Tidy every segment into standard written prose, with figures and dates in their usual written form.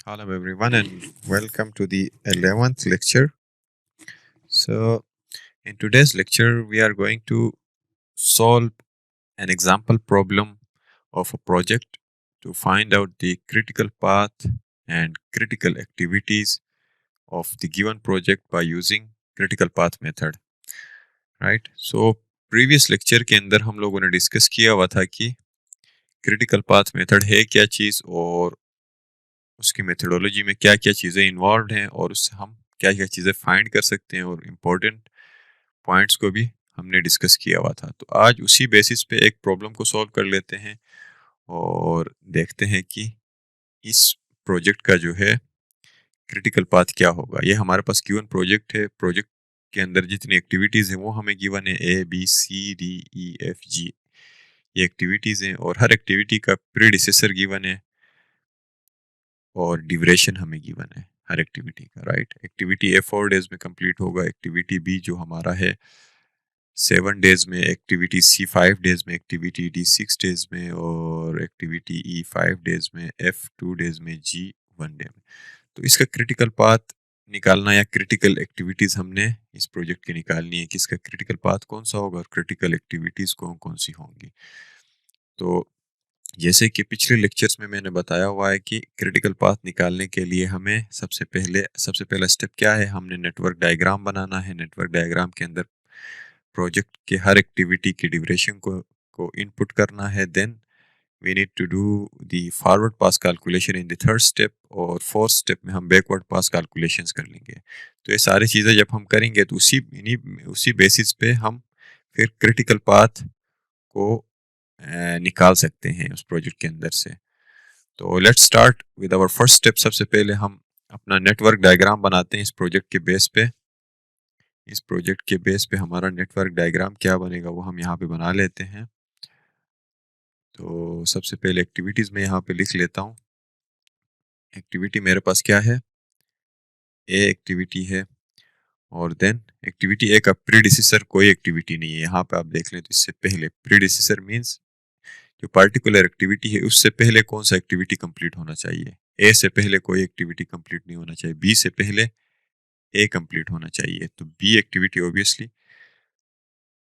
Hello, everyone, and welcome to the 11th lecture. So, in today's lecture, we are going to solve an example problem of a project to find out the critical path and critical activities of the given project by using critical path method, right? So, previous lecture के अंदर हम लोगों ने discuss किया हुआ था कि critical path method है क्या चीज़ और उसकी मेथडोलॉजी में क्या क्या चीज़ें इन्वॉल्व हैं और उससे हम क्या क्या चीज़ें फाइंड कर सकते हैं और इम्पोर्टेंट पॉइंट्स को भी हमने डिस्कस किया हुआ था। तो आज उसी बेसिस पे एक प्रॉब्लम को सॉल्व कर लेते हैं और देखते हैं कि इस प्रोजेक्ट का जो है क्रिटिकल पाथ क्या होगा। ये हमारे पास गिवन प्रोजेक्ट है। प्रोजेक्ट के अंदर जितनी एक्टिविटीज़ हैं वो हमें गिवन है A B C D E F G। ये एक्टिविटीज़ हैं और हर एक्टिविटी का प्रीडिसेसर गिवन है और ड्यूरेशन हमें गिवन है हर एक्टिविटी का, राइट। एक्टिविटी ए 4 डेज में कंप्लीट होगा, एक्टिविटी बी जो हमारा है 7 डेज में, एक्टिविटी सी 5 डेज में, एक्टिविटी डी 6 डेज में और एक्टिविटी ई 5 डेज में, एफ 2 डेज में, जी 1 डे में। तो इसका क्रिटिकल पाथ निकालना या क्रिटिकल एक्टिविटीज हमने इस प्रोजेक्ट की निकालनी है कि इसका क्रिटिकल पाथ कौन सा होगा और क्रिटिकल एक्टिविटीज कौन कौन सी होंगी। तो जैसे कि पिछले लेक्चर्स में मैंने बताया हुआ है कि क्रिटिकल पाथ निकालने के लिए हमें सबसे पहला स्टेप क्या है, हमने नेटवर्क डायग्राम बनाना है। नेटवर्क डायग्राम के अंदर प्रोजेक्ट के हर एक्टिविटी की ड्यूरेशन को इनपुट करना है। Then we need to do the forward pass calculation in the third step और फोर्थ स्टेप में हम बैकवर्ड पास कैलकुलेशंस कर लेंगे। तो ये सारी चीज़ें जब हम करेंगे तो उसी बेसिस पे हम फिर क्रिटिकल पाथ को निकाल सकते हैं उस प्रोजेक्ट के अंदर से। तो let's start with our first step. सबसे पहले हम अपना नेटवर्क डायग्राम बनाते हैं इस प्रोजेक्ट के बेस पे हमारा नेटवर्क डायग्राम क्या बनेगा वो हम यहाँ पे बना लेते हैं। तो सबसे पहले एक्टिविटीज़ में यहाँ पे लिख लेता हूँ। एक्टिविटी मेरे पास क्या है, ए एक्टिविटी है और देन एक्टिविटी ए का प्रीडिसेसर कोई एक्टिविटी नहीं है। यहाँ पे आप देख लें तो इससे पहले प्रीडिसेसर मीन्स जो पार्टिकुलर एक्टिविटी है उससे पहले कौन सा एक्टिविटी कंप्लीट होना चाहिए। ए से पहले कोई एक्टिविटी कंप्लीट नहीं होना चाहिए, बी से पहले ए कंप्लीट होना चाहिए। तो बी एक्टिविटी ऑब्वियसली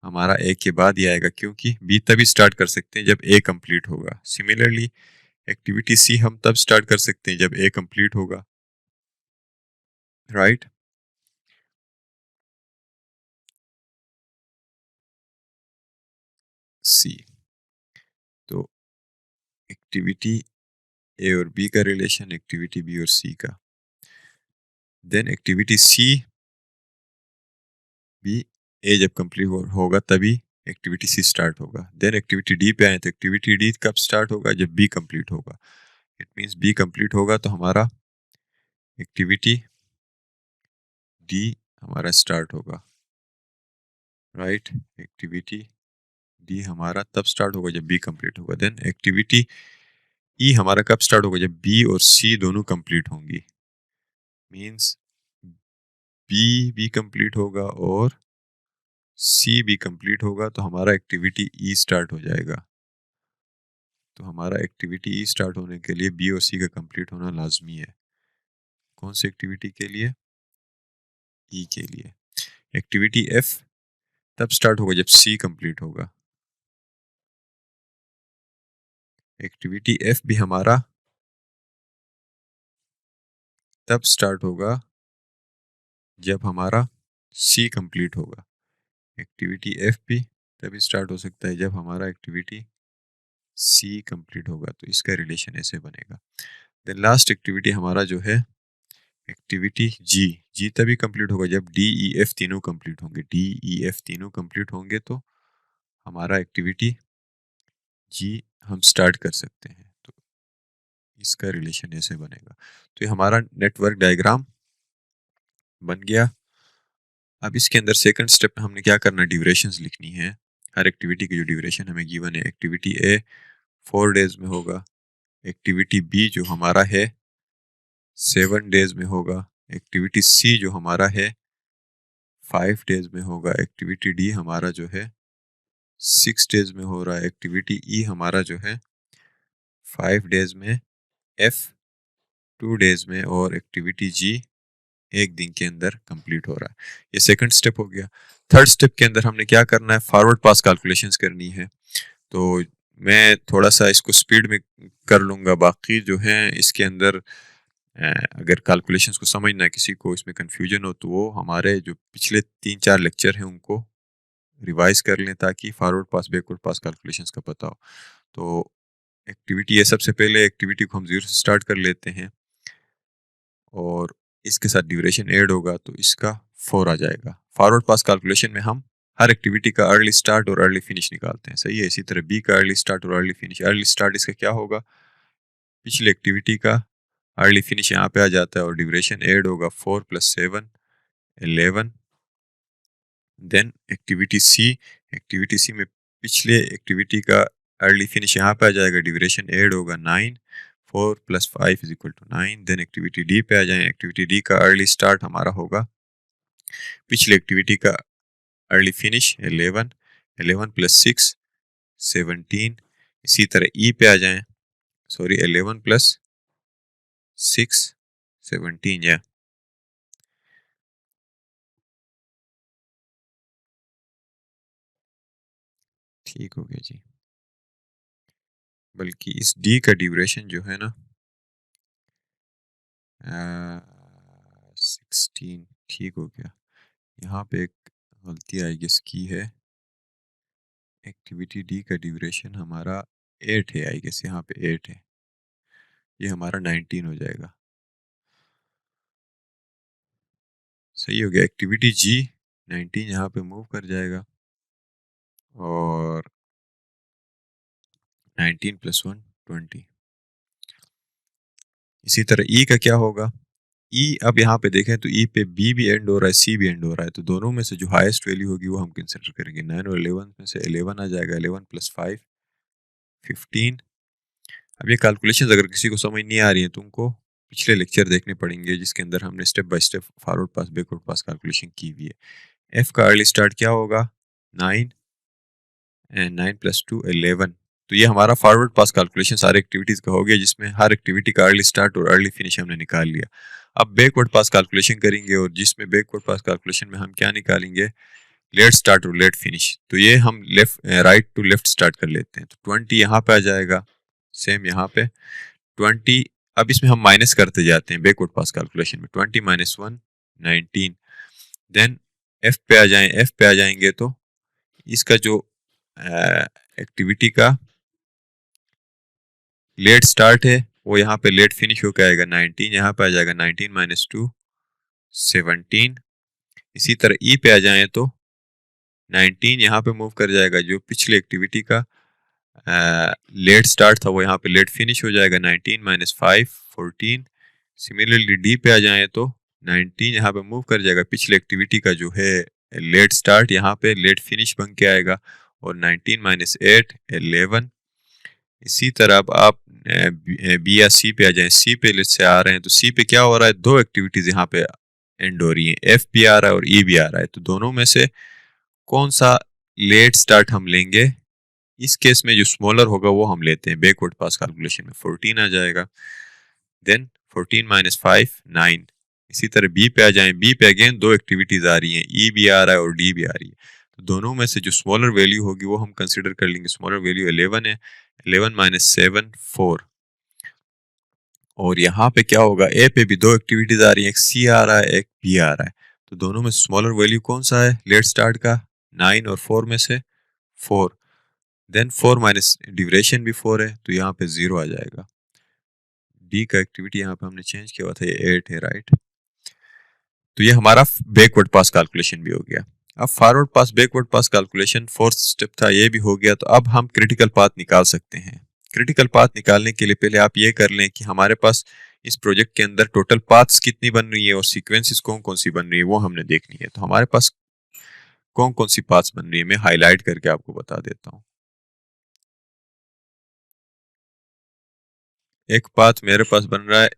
हमारा ए के बाद ही आएगा क्योंकि बी तभी स्टार्ट कर सकते हैं जब ए कंप्लीट होगा। सिमिलरली एक्टिविटी सी हम तब स्टार्ट कर सकते हैं जब ए कंप्लीट होगा, राइट। सी, तो एक्टिविटी ए और बी का रिलेशन, एक्टिविटी बी और सी का। देन एक्टिविटी सी भी ए जब कंप्लीट होगा तभी एक्टिविटी सी स्टार्ट होगा। देन एक्टिविटी डी पे आए तो एक्टिविटी डी कब स्टार्ट होगा, जब बी कंप्लीट होगा। इट मीन्स बी कंप्लीट होगा तो हमारा एक्टिविटी डी हमारा स्टार्ट होगा, राइट। एक्टिविटी डी हमारा तब स्टार्ट होगा जब बी कंप्लीट होगा। देन एक्टिविटी ई हमारा कब स्टार्ट होगा, जब बी और सी दोनों कंप्लीट होंगी। मीन्स बी भी कंप्लीट होगा और सी भी कंप्लीट होगा तो हमारा एक्टिविटी ई स्टार्ट हो जाएगा। तो हमारा एक्टिविटी ई स्टार्ट होने के लिए बी और सी का कंप्लीट होना लाजमी है। कौन सी एक्टिविटी के लिए, ई के लिए। एक्टिविटी एफ तब स्टार्ट होगा जब सी कंप्लीट होगा। एक्टिविटी एफ भी हमारा तब स्टार्ट होगा जब हमारा सी कंप्लीट होगा। एक्टिविटी एफ भी तभी स्टार्ट हो सकता है जब हमारा एक्टिविटी सी कंप्लीट होगा। तो इसका रिलेशन ऐसे बनेगा। देन लास्ट एक्टिविटी हमारा जो है एक्टिविटी जी, जी तभी कंप्लीट होगा जब डी ई एफ तीनों कंप्लीट होंगे। डी ई एफ तीनों कंप्लीट होंगे तो हमारा एक्टिविटी जी हम स्टार्ट कर सकते हैं। तो इसका रिलेशन ऐसे बनेगा। तो ये हमारा नेटवर्क डायग्राम बन गया। अब इसके अंदर सेकंड स्टेप में हमने क्या करना है, ड्यूरेशंस लिखनी है। हर एक्टिविटी की जो ड्यूरेशन हमें गिवन है, एक्टिविटी ए 4 डेज में होगा, एक्टिविटी बी जो हमारा है 7 डेज में होगा, एक्टिविटी सी जो हमारा है 5 डेज में होगा, एक्टिविटी डी हमारा जो है 6 डेज में हो रहा है, एक्टिविटी ई हमारा जो है 5 डेज में, एफ 2 डेज में, और एक्टिविटी जी 1 दिन के अंदर कंप्लीट हो रहा है। ये सेकंड स्टेप हो गया। थर्ड स्टेप के अंदर हमने क्या करना है, फॉरवर्ड पास कैलकुलेशंस करनी है। तो मैं थोड़ा सा इसको स्पीड में कर लूँगा, बाकी जो है इसके अंदर अगर कैलकुलेशंस को समझना है, किसी को इसमें कन्फ्यूजन हो, तो वो हमारे जो पिछले 3-4 लेक्चर हैं उनको रिवाइज कर लें, ताकि फॉरवर्ड पास बैकवर्ड पास कैलकुलेशंस का पता हो। तो एक्टिविटी है, सबसे पहले एक्टिविटी को हम 0 से स्टार्ट कर लेते हैं, और इसके साथ ड्यूरेशन ऐड होगा तो इसका 4 आ जाएगा। फॉरवर्ड पास कैलकुलेशन में हम हर एक्टिविटी का अर्ली स्टार्ट और अर्ली फिनिश निकालते हैं, सही है। इसी तरह बी का अर्ली स्टार्ट और अर्ली फिनिश। अर्ली स्टार्ट इसका क्या होगा, पिछली एक्टिविटी का अर्ली फिनिश यहाँ पे आ जाता है, और ड्यूरेशन ऐड होगा 4 + 7 11। देन एक्टिविटी सी में पिछले एक्टिविटी का अर्ली फिनिश यहाँ पे आ जाएगा, ड्यूरेशन ऐड होगा 9, 4 + 5 = 9। देन एक्टिविटी डी पे आ जाए। एक्टिविटी डी का अर्ली स्टार्ट हमारा होगा पिछले एक्टिविटी का अर्ली फिनिश 11, 11 + 6 17। इसी तरह ई पे आ जाएं, सॉरी 11 + 6 17, या ठीक हो गया जी। बल्कि इस डी का ड्यूरेशन जो है ना 16, ठीक हो गया। यहाँ पे एक गलती आई गेस की है, एक्टिविटी डी का ड्यूरेशन हमारा 8 है आई गेस, यहाँ पे 8 है, ये हमारा 19 हो जाएगा। सही हो गया। एक्टिविटी जी 19 यहाँ पे मूव कर जाएगा, और 19 + 1 20। इसी तरह ई का क्या होगा, ई अब यहाँ पे देखें तो ई पे बी भी एंड हो रहा है, सी भी एंड हो रहा है, तो दोनों में से जो हाईएस्ट वैल्यू होगी वो हम कंसिडर करेंगे। 9 और 11 में से 11 आ जाएगा, 11 + 5 15। अब ये कैलकुलेशंस अगर किसी को समझ नहीं आ रही है तो उनको पिछले लेक्चर देखने पड़ेंगे, जिसके अंदर हमने step by step forward pass backward pass calculation की हुई है। एफ का अर्ली स्टार्ट क्या होगा, 9, एंड 9 + 2 11। तो ये हमारा फॉरवर्ड पास कैलकुलेशन सारे एक्टिविटीज का हो गया, जिसमें हर एक्टिविटी का अर्ली स्टार्ट और अर्ली फिनिश हमने निकाल लिया। अब बैकवर्ड पास कैलकुलेशन करेंगे, और जिसमें बैकवर्ड पास कैलकुलेशन में हम क्या निकालेंगे, लेट स्टार्ट और लेट फिनिश। तो ये हम left right to left start कर लेते हैं। तो 20 यहाँ पे आ जाएगा, सेम यहाँ पे 20। अब इसमें हम माइनस करते जाते हैं बैकवर्ड पास कैलकुलेशन में, 20 - 1 19। देन एफ पे आ जाएं, एफ पे आ जाएंगे तो इसका जो एक्टिविटी का लेट स्टार्ट है वो यहाँ पे लेट फिनिश होकर आएगा 19, यहाँ पे आ जाएगा 19 - 2 17। इसी तरह ई पे आ जाएं तो 19 यहाँ पे मूव कर जाएगा, जो पिछली एक्टिविटी का लेट स्टार्ट था वो यहाँ पे लेट फिनिश हो जाएगा 19 - 5 14। सिमिलरली डी पे आ जाएं तो 19 यहाँ पे मूव कर जाएगा, पिछले एक्टिविटी का जो है लेट स्टार्ट यहाँ पे लेट फिनिश बन के आएगा, और 19 - 8 11। इसी तरह अब आप बी या सी पे आ जाएं। सी पे लेट से आ रहे हैं तो सी पे क्या हो रहा है, दो एक्टिविटीज यहाँ पे एंड हो रही हैं, एफ भी आ रहा है और ई भी आ रहा है। तो दोनों में से कौन सा लेट स्टार्ट हम लेंगे, इस केस में जो स्मॉलर होगा वो हम लेते हैं। बैकवर्ड पास कैलकुलेशन में 14 आ जाएगा। देन 14 - 5 9। इसी तरह बी पे आ जाएं। बी पे अगेन दो एक्टिविटीज आ रही हैं, ई भी आ रहा है और डी भी आ रही है। तो दोनों में से जो स्मॉलर वैल्यू होगी वो हम कंसिडर कर लेंगे। स्मॉलर वैल्यू 11 है, 11 - 7 4। और यहाँ पे क्या होगा, ए पे भी दो एक्टिविटीज आ रही हैं, एक सी आ रहा है एक बी आ रहा है। तो दोनों में स्मॉलर वैल्यू कौन सा है लेट स्टार्ट का, 9 और 4 में से 4। देन 4 माइनस ड्यूरेशन भी 4 है, तो यहाँ पे 0 आ जाएगा। डी का एक्टिविटी यहाँ पे हमने चेंज किया हुआ था, ये 8 है, राइट। तो ये हमारा बैकवर्ड पास कैलकुलेशन भी हो गया। अब फॉरवर्ड पास बैकवर्ड पास कैलकुलेशन फोर्थ स्टेप था, ये भी हो गया। तो अब हम क्रिटिकल पाथ निकाल सकते हैं। क्रिटिकल पाथ निकालने के लिए पहले आप ये कर लें कि हमारे पास इस प्रोजेक्ट के अंदर टोटल पाथ्स कितनी बन रही है और सीक्वेंसेस कौन कौन सी बन रही है वो हमने देखनी है। तो हमारे पास कौन कौन सी पाथ्स बन रही है मैं हाईलाइट करके आपको बता देता हूँ। एक पाथ मेरे पास बन रहा है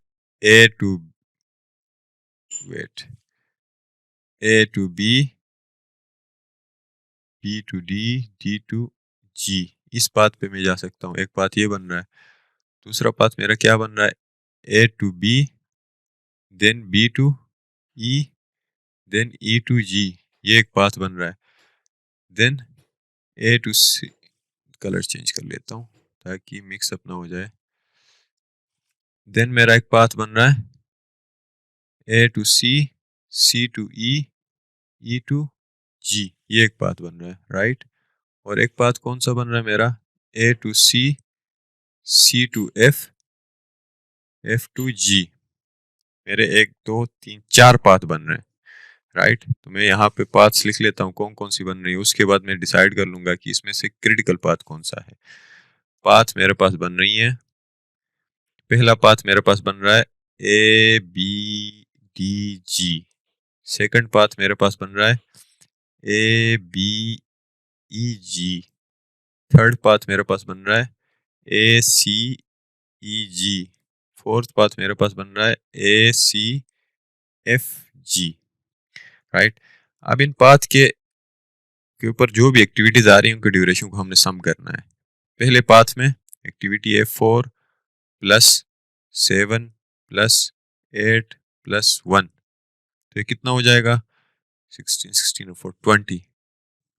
A to wait A to B, B to D, D to G. इस पाथ पे मैं जा सकता हूँ। एक पाथ ये बन रहा है। दूसरा पाथ मेरा क्या बन रहा है, A to B, then B to E, then E to G, ये एक पाथ बन रहा है। Then A to C, colour change कर लेता हूँ ताकि मिक्स अप ना हो जाए। देन मेरा एक पाथ बन रहा है A to C, C to E, E to G, ये एक पाथ बन रहा है, राइट। और एक पाथ कौन सा बन रहा है मेरा, A to C, C to F, F to G। मेरे एक दो तीन चार पाथ बन रहे हैं, राइट। तो मैं यहाँ पे पाथ्स लिख लेता हूँ कौन कौन सी बन रही है, उसके बाद मैं डिसाइड कर लूंगा कि इसमें से क्रिटिकल पाथ कौन सा है। पाथ मेरे पास बन रही है, पहला पाथ मेरे पास बन रहा है A B D G। Second path मेरे पास बन रहा है A B E G। Third path मेरे पास बन रहा है A C E G। Fourth path मेरे पास बन रहा है A C F G, right. अब इन पाथ के ऊपर जो भी एक्टिविटीज आ रही हैं उनके ड्यूरेशन को हमने सम करना है। पहले पाथ में एक्टिविटी है 4 प्लस 7 प्लस 8 प्लस 1, तो ये कितना हो जाएगा 16 16 और 4 20,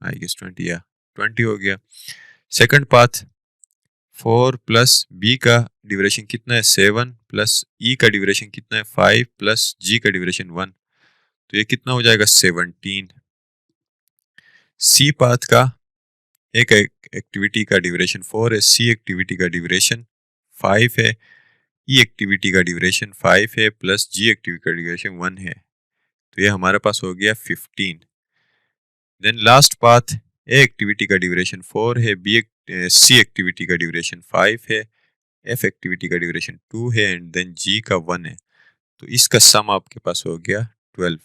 आई गेस 20 या 20 हो गया। सेकंड पाथ 4 प्लस बी का ड्यूरेशन कितना है 7 प्लस ई का ड्यूरेशन कितना है 5 प्लस जी का ड्यूरेशन 1, तो ये कितना हो जाएगा 17। सी पाथ का एक एक्टिविटी का ड्यूरेशन 4 है, सी एक्टिविटी का ड्यूरेशन 5 है, ई एक्टिविटी का ड्यूरेशन 5 है प्लस जी एक्टिविटी का ड्यूरेशन 1 है, तो ये हमारे पास हो गया 15। Then last path A activity का ड्यूरेशन 4 है, बी सी एक्टिविटी का ड्यूरेशन 5 है, एफ एक्टिविटी का ड्यूरेशन 2 है एंड देन जी का 1 है, तो इसका सम आपके पास हो गया 12।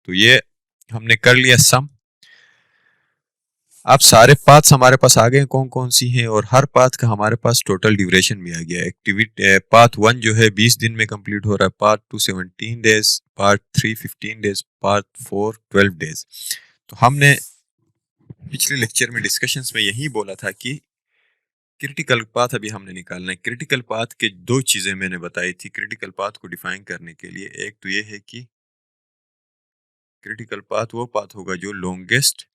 तो ये हमने कर लिया सम। अब सारे पाथ्स हमारे पास आ गए कौन कौन सी हैं, और हर पाथ का हमारे पास टोटल ड्यूरेशन भी आ गया। एक्टिविटी पाथ 1 जो है 20 दिन में कंप्लीट हो रहा है, part 2 17 days, part 3 15 days, part 4 12 days. तो हमने पिछले लेक्चर में डिस्कशंस में यही बोला था कि क्रिटिकल पाथ अभी हमने निकालना है। क्रिटिकल पाथ के दो चीजें मैंने बताई थी क्रिटिकल पाथ को डिफाइन करने के लिए। एक तो ये है कि क्रिटिकल पाथ वो पाथ होगा जो लॉन्गेस्ट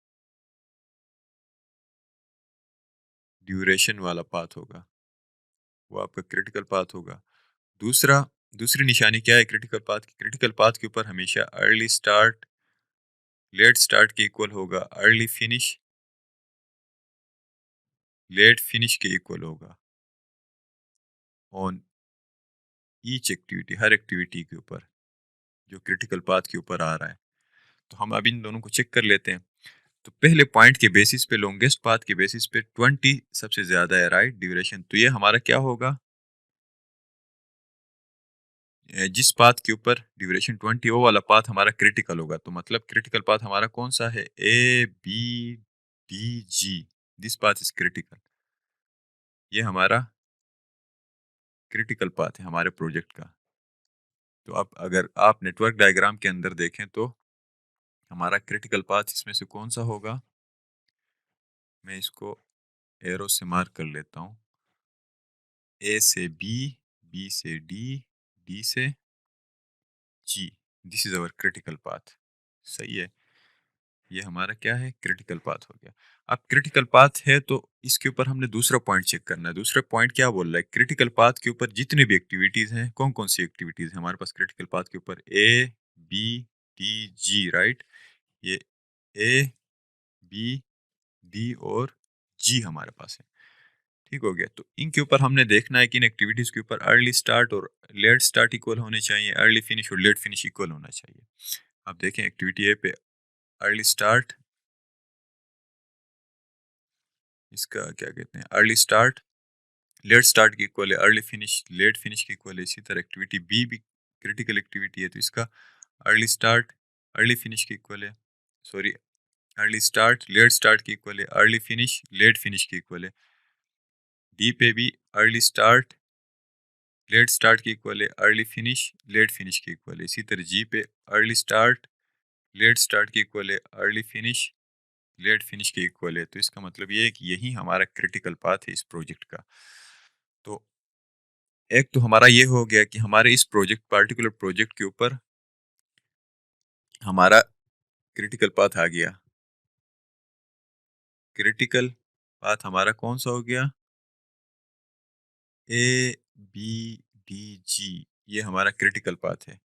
ड्यूरेशन वाला पाथ होगा, वो आपका क्रिटिकल पाथ होगा। दूसरी निशानी क्या है क्रिटिकल पाथ की, क्रिटिकल पाथ के ऊपर हमेशा अर्ली स्टार्ट लेट स्टार्ट के इक्वल होगा, अर्ली फिनिश लेट फिनिश के इक्वल होगा on each activity, her activity के ऊपर जो क्रिटिकल पाथ के ऊपर आ रहा है। तो हम अब इन दोनों को चेक कर लेते हैं। तो पहले पॉइंट के बेसिस पे लॉन्गेस्ट पाथ के बेसिस पे 20 सबसे ज्यादा है, राइट ड्यूरेशन। तो ये हमारा क्या होगा, जिस पाथ के ऊपर ड्यूरेशन 20 वो वाला पाथ हमारा क्रिटिकल होगा। तो मतलब क्रिटिकल पाथ हमारा कौन सा है, A B D G, this path is critical. ये हमारा क्रिटिकल पाथ है हमारे प्रोजेक्ट का। तो अब अगर आप नेटवर्क डायग्राम के अंदर देखें तो हमारा क्रिटिकल पाथ इसमें से कौन सा होगा, मैं इसको एरो से मार्क कर लेता हूँ। ए से बी, बी से डी, डी से G, this is our critical path. सही है, ये हमारा क्या है क्रिटिकल पाथ हो गया। अब क्रिटिकल पाथ है तो इसके ऊपर हमने दूसरा पॉइंट चेक करना है। दूसरा पॉइंट क्या बोल रहा है, क्रिटिकल पाथ के ऊपर जितने भी एक्टिविटीज हैं, कौन कौन सी एक्टिविटीज हैं हमारे पास क्रिटिकल पाथ के ऊपर, A B D G, right. ये ए बी डी और जी हमारे पास है, ठीक हो गया। तो इनके ऊपर हमने देखना है कि इन एक्टिविटीज के ऊपर अर्ली स्टार्ट और लेट स्टार्ट इक्वल होने चाहिए, अर्ली फिनिश और लेट फिनिश इक्वल होना चाहिए। अब देखें एक्टिविटी ए पे अर्ली स्टार्ट, इसका क्या कहते हैं अर्ली स्टार्ट लेट स्टार्ट की इक्वल है, अर्ली फिनिश लेट फिनिश की इक्वल है। इसी तरह एक्टिविटी बी भी क्रिटिकल एक्टिविटी है तो इसका अर्ली स्टार्ट अर्ली फिनिश की इक्वल है, sorry early start let start की इक्वल है, अर्ली फिनिश लेट फिनिश की इक्वल है। डी पे भी अर्ली स्टार्ट लेट स्टार्ट की इक्वल है, अर्ली फिनिश लेट फिनिश की इक्वल है। इसी तरह जी पे अर्ली स्टार्ट लेट स्टार्ट की इक्वल है, अर्ली फिनिश लेट फिनिश की इक्वल है। तो इसका मतलब ये है कि यही हमारा क्रिटिकल पाथ है इस प्रोजेक्ट का। तो एक तो हमारा ये हो गया कि हमारे इस पार्टिकुलर प्रोजेक्ट के ऊपर हमारा क्रिटिकल पाथ आ गया। क्रिटिकल पाथ हमारा कौन सा हो गया? ए बी डी जी, ये हमारा क्रिटिकल पाथ है।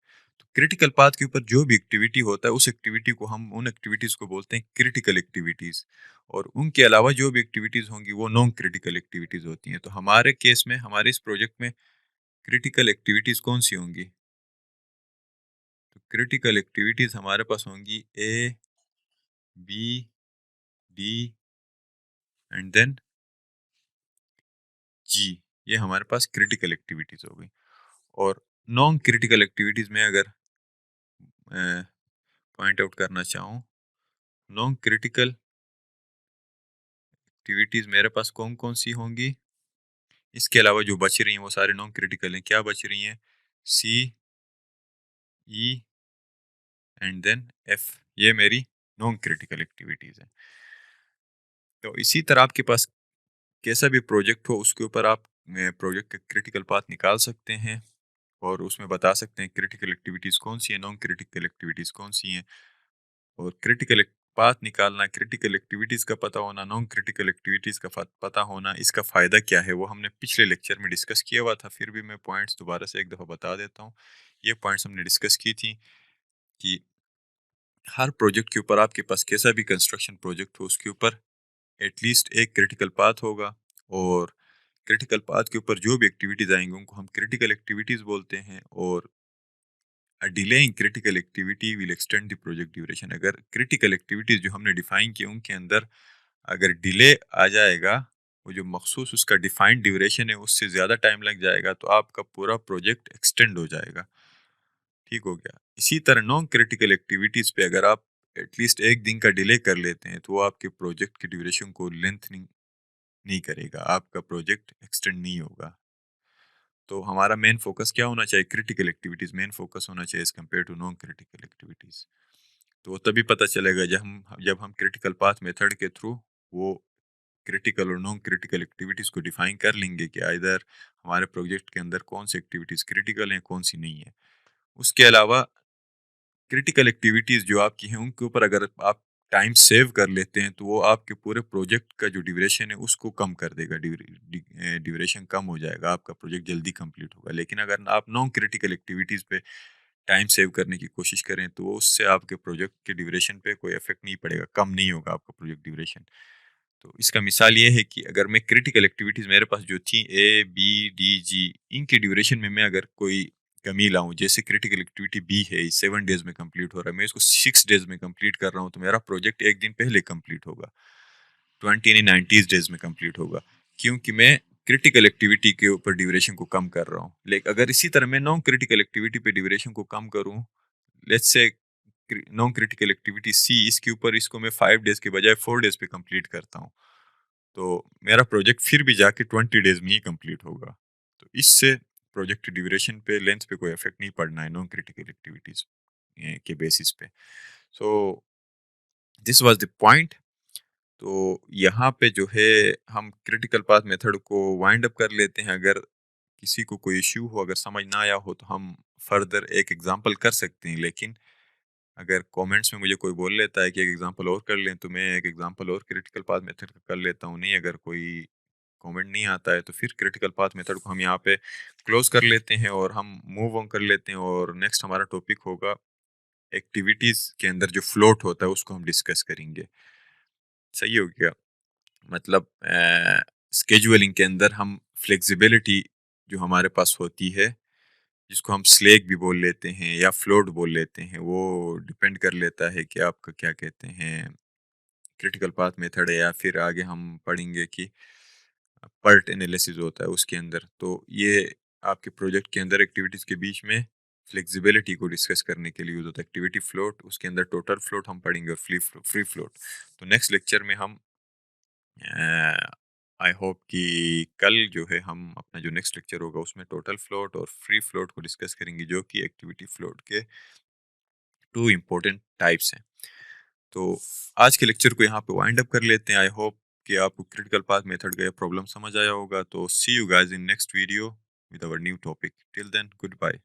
तो क्रिटिकल पाथ के ऊपर जो भी एक्टिविटी होता है उस एक्टिविटी को हम उन एक्टिविटीज को बोलते हैं क्रिटिकल एक्टिविटीज, और उनके अलावा जो भी एक्टिविटीज होंगी वो नॉन क्रिटिकल एक्टिविटीज होती हैं। तो हमारे केस में, हमारे इस प्रोजेक्ट में क्रिटिकल एक्टिविटीज कौन सी होंगी? तो क्रिटिकल एक्टिविटीज हमारे पास होंगी A B D and then G. ये हमारे पास क्रिटिकल एक्टिविटीज हो गई। और नॉन क्रिटिकल एक्टिविटीज में अगर पॉइंट आउट करना चाहूँ, नॉन क्रिटिकल एक्टिविटीज मेरे पास कौन कौन सी होंगी? इसके अलावा जो बच रही हैं वो सारे नॉन क्रिटिकल हैं। क्या बच रही हैं? सी, ई एंड देन एफ, ये मेरी नॉन क्रिटिकल एक्टिविटीज हैं। तो इसी तरह आपके पास कैसा भी प्रोजेक्ट हो उसके ऊपर आप प्रोजेक्ट का क्रिटिकल पाथ निकाल सकते हैं और उसमें बता सकते हैं क्रिटिकल एक्टिविटीज कौन सी है, नॉन क्रिटिकल एक्टिविटीज कौन सी हैं। और क्रिटिकल पाथ निकालना, क्रिटिकल एक्टिविटीज का पता होना, नॉन क्रिटिकल एक्टिविटीज का पता होना, इसका फायदा क्या है वो हमने पिछले लेक्चर में डिस्कस किया हुआ था। फिर भी मैं पॉइंट्स दोबारा से एक दफ़ा बता देता हूँ। ये पॉइंट्स हमने डिस्कस की थी कि हर प्रोजेक्ट के ऊपर, आपके पास कैसा भी कंस्ट्रक्शन प्रोजेक्ट हो उसके ऊपर एटलीस्ट एक क्रिटिकल पाथ होगा, और क्रिटिकल पाथ के ऊपर जो भी एक्टिविटीज आएंगी उनको हम क्रिटिकल एक्टिविटीज बोलते हैं। और A delay in critical activity will extend the project duration। अगर क्रिटिकल एक्टिविटीज जो हमने डिफाइन की उनके अंदर अगर डिले आ जाएगा, वो जो मखसूस उसका डिफाइंड ड्यूरेशन है उससे ज़्यादा टाइम लग जाएगा, तो आपका पूरा प्रोजेक्ट एक्सटेंड हो जाएगा। ठीक हो गया। इसी तरह नॉन क्रिटिकल एक्टिविटीज़ पे अगर आप एटलीस्ट एक दिन का डिले कर लेते हैं तो वो आपके प्रोजेक्ट की ड्यूरेशन को लेंथ नहीं करेगा, आपका प्रोजेक्ट एक्सटेंड नहीं होगा। तो हमारा मेन फोकस क्या होना चाहिए? क्रिटिकल एक्टिविटीज़ मेन फोकस होना चाहिए as compare to non critical activities. तो तभी पता चलेगा जब हम क्रिटिकल पाथ मेथड के थ्रू वो क्रिटिकल और नॉन क्रिटिकल एक्टिविटीज़ को डिफाइन कर लेंगे कि इधर हमारे प्रोजेक्ट के अंदर कौन सी एक्टिविटीज़ क्रिटिकल हैं, कौन सी नहीं है। उसके अलावा क्रिटिकल एक्टिविटीज़ जो आपकी हैं उनके ऊपर अगर आप टाइम सेव कर लेते हैं तो वो आपके पूरे प्रोजेक्ट का जो ड्यूरेशन है उसको कम कर देगा। ड्यूरेशन कम हो जाएगा, आपका प्रोजेक्ट जल्दी कंप्लीट होगा। लेकिन अगर आप नॉन क्रिटिकल एक्टिविटीज़ पे टाइम सेव करने की कोशिश करें तो उससे आपके प्रोजेक्ट के ड्यूरेशन पे कोई इफेक्ट नहीं पड़ेगा, कम नहीं होगा आपका प्रोजेक्ट ड्यूरेशन। तो इसका मिसाल ये है कि अगर मैं क्रिटिकल एक्टिविटीज़ मेरे पास जो थी ए बी डी जी, इनके ड्यूरेशन में मैं अगर कोई कमी लाऊं, जैसे क्रिटिकल एक्टिविटी बी है 7 डेज में कंप्लीट हो रहा है, मैं इसको 6 डेज में कंप्लीट कर रहा हूँ, तो मेरा प्रोजेक्ट एक दिन पहले कंप्लीट होगा, 20 डेज में कंप्लीट होगा, क्योंकि मैं क्रिटिकल एक्टिविटी के ऊपर ड्यूरेशन को कम कर रहा हूँ। लेकिन अगर इसी तरह मैं नॉन क्रिटिकल एक्टिविटी पे ड्यूरेशन को कम करूँ, let's say non critical activity सी, इसके ऊपर इसको मैं 5 डेज के बजाय 4 डेज पे कंप्लीट करता हूँ, तो मेरा प्रोजेक्ट फिर भी जाके 20 डेज में ही कंप्लीट होगा। तो इससे प्रोजेक्ट ड्यूरेशन पे, लेंथ पे कोई इफेक्ट नहीं पड़ना है नॉन क्रिटिकल एक्टिविटीज के बेसिस पे। So this was the point. तो यहाँ पे जो है हम क्रिटिकल पाथ मेथड को वाइंड अप कर लेते हैं। अगर किसी को कोई इश्यू हो, अगर समझ ना आया हो, तो हम फर्दर एक एग्जांपल कर सकते हैं। लेकिन अगर कमेंट्स में मुझे कोई बोल लेता है कि एक एग्जांपल और कर लें, तो मैं एक एग्जांपल और क्रिटिकल पाथ मेथड का कर लेता हूँ। नहीं, अगर कोई कमेंट नहीं आता है तो फिर क्रिटिकल पाथ मेथड को हम यहाँ पे क्लोज कर लेते हैं और हम मूव ऑन कर लेते हैं। और नेक्स्ट हमारा टॉपिक होगा एक्टिविटीज के अंदर जो फ्लोट होता है उसको हम डिस्कस करेंगे। सही हो गया? मतलब स्केजुअलिंग के अंदर हम फ्लेक्सिबिलिटी जो हमारे पास होती है, जिसको हम स्लेक भी बोल लेते हैं या फ्लोट बोल लेते हैं, वो डिपेंड कर लेता है कि आपका क्या कहते हैं क्रिटिकल पाथ मेथड है, या फिर आगे हम पढ़ेंगे कि पर्ट एनालिसिस होता है उसके अंदर। तो ये आपके प्रोजेक्ट के अंदर एक्टिविटीज के बीच में फ्लेक्सिबिलिटी को डिस्कस करने के लिए यूज होता है। एक्टिविटी फ्लोट, उसके अंदर टोटल फ्लोट हम पढ़ेंगे और फ्री फ्लोट। तो नेक्स्ट लेक्चर में हम आई होप कि कल जो है हम अपना जो नेक्स्ट लेक्चर होगा उसमें टोटल फ्लोट और फ्री फ्लोट को डिस्कस करेंगे, जो कि एक्टिविटी फ्लोट के 2 इम्पोर्टेंट टाइप्स हैं। तो आज के लेक्चर को यहाँ पे वाइंड अप कर लेते हैं। आई होप कि आपको क्रिटिकल पाथ मेथड का ये प्रॉब्लम समझ आया होगा। तो see you guys in next video. with our new topic. Till then, goodbye.